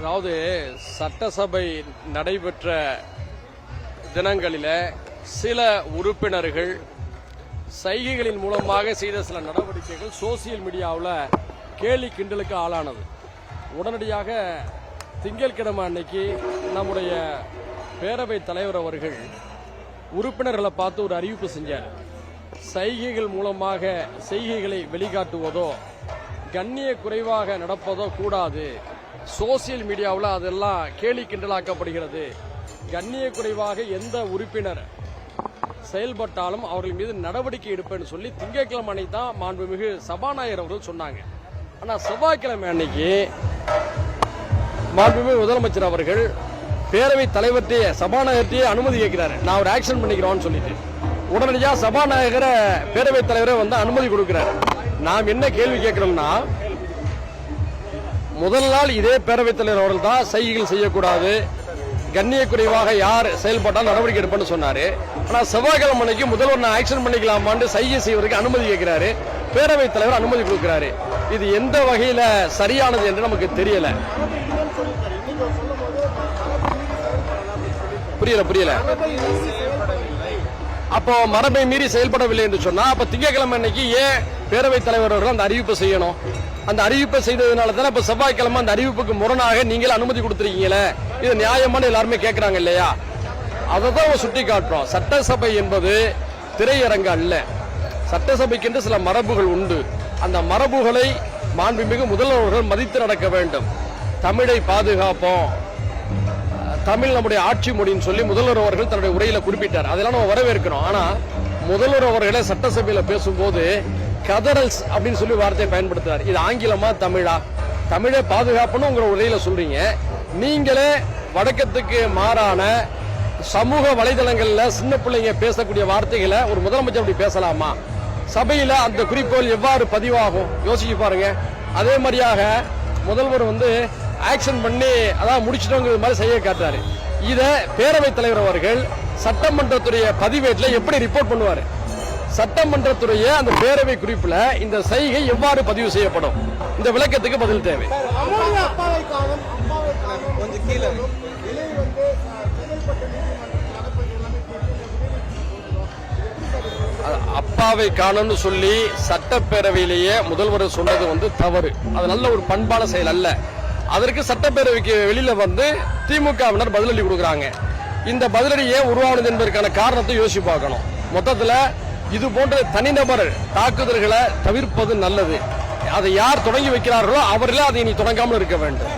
அதாவது சட்டசபை நடைபெற்ற தினங்களில சில உறுப்பினர்கள் சைகைகளின் மூலமாக செய்த சில நடவடிக்கைகள் சோசியல் மீடியாவில் கேலி கிண்டலுக்கு ஆளானது. உடனடியாக திங்கட்கிழமை அன்னைக்கு நம்முடைய பேரவைத் தலைவர் அவர்கள் உறுப்பினர்களை பார்த்து ஒரு அறிவிப்பு செஞ்சார். சைகைகள் மூலமாக செய்கைகளை வெளிக்காட்டுவதோ கண்ணிய குறைவாக நடப்பதோ கூடாது. சோசியல் மீடியாவில் அதெல்லாம் கேலி கிண்டலாக்கப்படுகிறது. கண்ணிய குறைவாக எந்த உறுப்பினர் செயல்பட்டாலும் அவர்கள் மீது நடவடிக்கை எடுப்பேன்னு சொல்லி திங்கட்கிழமை அன்னைக்கு தான் மாண்புமிகு சபாநாயகர் அவர்கள் சொன்னாங்க. ஆனால் செவ்வாய்க்கிழமை அன்னைக்கு மாண்புமிகு முதலமைச்சர் அவர்கள் பேரவைத் தலைவர்கிட்டே சபாநாயகர்கிட்டயே அனுமதி கேட்கிறாரு. நான் ஒரு ஆக்ஷன் பண்ணிக்கிறோம்னு சொல்லிட்டு உடனடியாக சபாநாயகரை பேரவைத் தலைவரை வந்து அனுமதி கொடுக்கிறார். நாம் என்ன கேள்வி கேட்கிறோம்னா, முதல் நாள் இதே பேரவைத் தலைவர் அவர்கள் தான் சைகைகள் செய்யக்கூடாது, கண்ணிய குறைவாக யார் செயல்பட்டால் நடவடிக்கை எடுப்பேன்னு சொன்னாரு. ஆனா செவ்வாய்க்கிழமை அன்னைக்கு முதல்வர் நான் ஆக்ஷன் பண்ணிக்கலாமான்னு சைகை செய்வதற்கு அனுமதி கேட்கிறாரு. பேரவைத் தலைவர் அனுமதி கொடுக்கிறாரு. இது எந்த வகையில சரியானது என்று நமக்கு தெரியல. புரியல அப்போ மரபை மீறி செயல்படவில்லை என்று சொன்னா அப்ப திங்கட்கிழமை அன்னைக்கு ஏன் பேரவைத் தலைவர் அவர்கள் அந்த அறிவிப்பை செய்யணும்? அந்த அறிவிப்பை செய்ததுனால தானே இப்ப செவ்வாய்க்கிழமை அந்த அறிவிப்புக்கு முரணாக நீங்கள் அனுமதி கொடுத்திருக்கீங்களே, இது நியாயமான எல்லாருமே கேட்கிறாங்க இல்லையா? அதை தான் சுட்டி காட்டுறோம். சட்டசபை என்பது திரையரங்கு அல்ல. சட்டசபைக்கென்று சில மரபுகள் உண்டு. அந்த மரபுகளை மாண்புமிகு முதல்வர்கள் மதித்து நடக்க வேண்டும். தமிழை பாதுகாப்போம், தமிழ் நம்முடைய ஆட்சி மொழின்னு சொல்லி முதல்வர் அவர்கள் தன்னுடைய உரையில குறிப்பிட்டார். அதெல்லாம் நம்ம வரவேற்கிறோம். ஆனா முதல்வர் அவர்களே சட்டசபையில பேசும்போது கதரல்ஸ் அப்படின்னு சொல்லி வார்த்தையை பயன்படுத்துறாரு. இது ஆங்கிலமா தமிழா? தமிழை பாதுகாப்புன்னு உங்க உரையில சொல்றீங்க. நீங்களே வழக்கத்துக்கு மாறான சமூக வலைதளங்கள்ல சின்ன பிள்ளைங்க பேசக்கூடிய வார்த்தைகளை ஒரு முதலமைச்சர் அப்படி பேசலாமா? சபையில அந்த குறிக்கோள் எவ்வாறு பதிவாகும் யோசிச்சு பாருங்க. அதே மாதிரியாக முதல்வர் வந்து ஆக்ஷன் பண்ணி அதான் முடிச்சிட்டோங்கிற மாதிரி செய்ய காட்டாரு. இத பேரவைத் தலைவர் அவர்கள் சட்டமன்றத்துடைய பதிவேட்டில் எப்படி ரிப்போர்ட் பண்ணுவாரு? சட்டமன்றத்துடைய அந்த பேரவை குறிப்புல இந்த சைகை எவ்வாறு பதிவு செய்யப்படும்? இந்த விளக்கத்துக்கு பதில் தேவை. அப்பாவை காணும்னு சொல்லி சட்டப்பேரவையிலேயே முதல்வர் சொன்னது வந்து தவறு. அது நல்ல ஒரு பண்பான செயல் அல்ல. அதற்கு சட்டப்பேரவைக்கு வெளியில வந்து திமுகவினர் பதிலடி கொடுக்கறாங்க. இந்த பதிலடி ஏன் உருவானது என்பதற்கான காரணத்தை யோசிச்சு பார்க்கணும். மொத்தத்துல இது போன்ற தனிநபர் தாக்குதல்களை தவிர்ப்பது நல்லது. அதை யார் தொடங்கி வைக்கிறார்களோ அவர்களே அதை இனி தொடங்காமல் இருக்க வேண்டும்.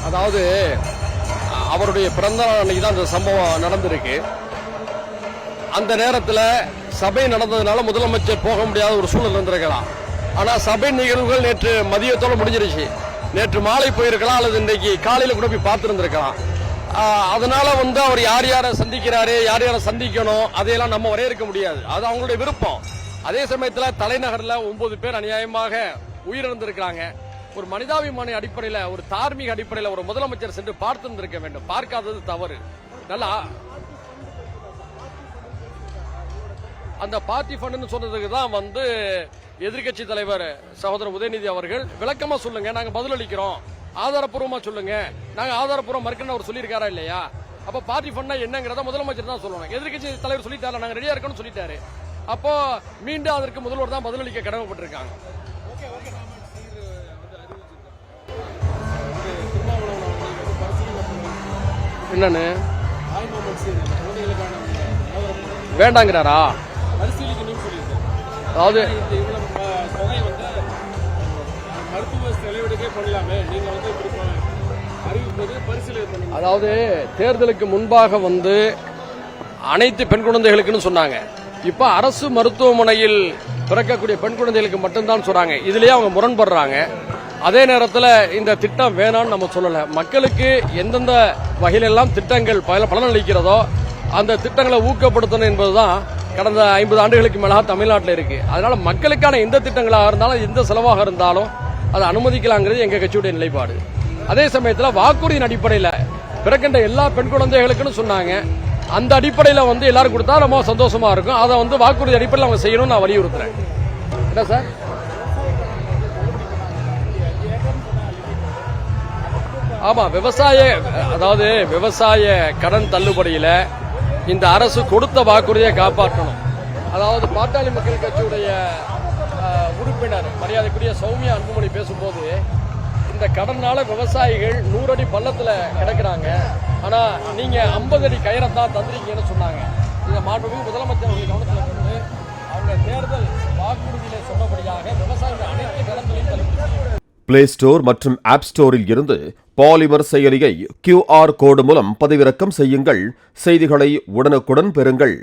அதாவது அவருடைய பிறந்த நாள் அன்னைக்கு தான் இந்த சம்பவம் நடந்திருக்கு. அந்த நேரத்தில் சபை நடந்ததுனால முதலமைச்சர் போக முடியாத ஒரு சூழல் இருந்திருக்கலாம். ஆனா சபை நிகழ்வுகள் நேற்று மதியத்தோட முடிஞ்சிருச்சு. நேற்று மாலை போயிருக்கலாம் அல்லது இன்றைக்கு காலையில கூட போய் பார்த்திருந்திருக்கலாம். அதனால வந்து அவர் யார் யாரை சந்திக்கிறாரு, யார் யாரை சந்திக்கணும், அதையெல்லாம் நம்ம வரையறுக்க முடியாது. அது அவங்களுடைய விருப்பம். அதே சமயத்துல தலைநகர்ல 9 பேர் அநியாயமாக உயிரிழந்திருக்கிறாங்க. ஒரு மனிதாபிமான அடிப்படையில, ஒரு தார்மீக அடிப்படையில ஒரு முதலமைச்சர் சென்று பார்த்திருந்திருக்க வேண்டும். பார்க்காதது தவறு. நல்லா அந்த பார்ட்டி ஃபண்ட் சொன்னதுக்கு தான் வந்து எதிர்கட்சி தலைவர் சகோதரர் உதயநிதி அவர்கள் விளக்கமா சொல்லுங்க, நாங்க பதிலளிக்கிறோம், ஆதாரப்பூர்வமா சொல்லுங்க, நாங்க ஆதாரப்பூர்வம் மறுக்கணும் அவர் சொல்லியிருக்காரா இல்லையா? அப்ப பார்ட்டி ஃபண்ட் என்னங்கிறத முதலமைச்சர் தான் சொல்லணும். எதிர்கட்சி தலைவர் சொல்லிட்டாரு, நாங்க ரெடியா இருக்கணும்னு சொல்லிட்டாரு. அப்போ மீண்டும் அதற்கு முதல்வர் தான் பதிலளிக்க கடமைப்பட்டிருக்காங்க. என்னன்னு வேண்டாங்கிறாரா? அதாவது அதாவது தேர்தலுக்கு முன்பாக வந்து அனைத்து பெண் குழந்தைகளுக்குன்னு சொன்னாங்க. இப்ப அரசு மருத்துவமனையில் பிறக்கக்கூடிய பெண் குழந்தைகளுக்கு மட்டும்தான் சொல்றாங்க. இதுலயே அவங்க முரண்படுறாங்க. அதே நேரத்தில் இந்த திட்டம் வேணான்னு நம்ம சொல்லல. மக்களுக்கு எந்தெந்த வகையிலெல்லாம் திட்டங்கள் பலனளிக்கிறதோ அந்த திட்டங்களை ஊக்கப்படுத்தணும் என்பதுதான் கடந்த 50 ஆண்டுகளுக்கு மேலாக தமிழ்நாட்டில் இருக்கு. அதனால மக்களுக்கான எந்த திட்டங்களாக இருந்தாலும் எந்த செலவாக இருந்தாலும் அதை அனுமதிக்கலாங்கிறது எங்க கட்சியுடைய நிலைப்பாடு. அதே சமயத்தில் வாக்குறுதியின் அடிப்படையில் பிறக்கின்ற எல்லா பெண் குழந்தைகளுக்குன்னு சொன்னாங்க. அந்த அடிப்படையில் வந்து எல்லாரும் கொடுத்தா ரொம்ப சந்தோஷமா இருக்கும். அதை வந்து வாக்குறுதி அடிப்படையில் அவங்க செய்யணும்னு நான் வலியுறுத்துறேன். என்ன சார்? ஆமா, அதாவது விவசாய கடன் தள்ளுபடியில இந்த அரசு கொடுத்த வாக்குறுதியை காப்பாற்றணும். அதாவது பாட்டாளி மக்கள் கட்சியுடைய உறுப்பினர் மரியாதைக்குரிய சௌமியா அன்புமணி பேசும்போது, இந்த கடனால விவசாயிகள் 100 அடி பள்ளத்துல கிடக்குறாங்க, ஆனா நீங்க 50 அடி கயிறத்தான் தந்துறீங்கன்னு சொன்னாங்க. இதை மாண்புமிகு முதலமைச்சர் கவனத்தில் கொண்டு அவங்க தேர்தல் வாக்குறுதியில சொன்னபடியாக விவசாயிகள் அனைத்து கடன்களையும் தள்ளுபடி. பிளே ஸ்டோர் மற்றும் ஆப் ஸ்டோரில் இருந்து பாலிமர் செயலியை QR கோடு மூலம் பதிவிறக்கம் செய்யுங்கள். செய்திகளை உடனுக்குடன் பெறுங்கள்.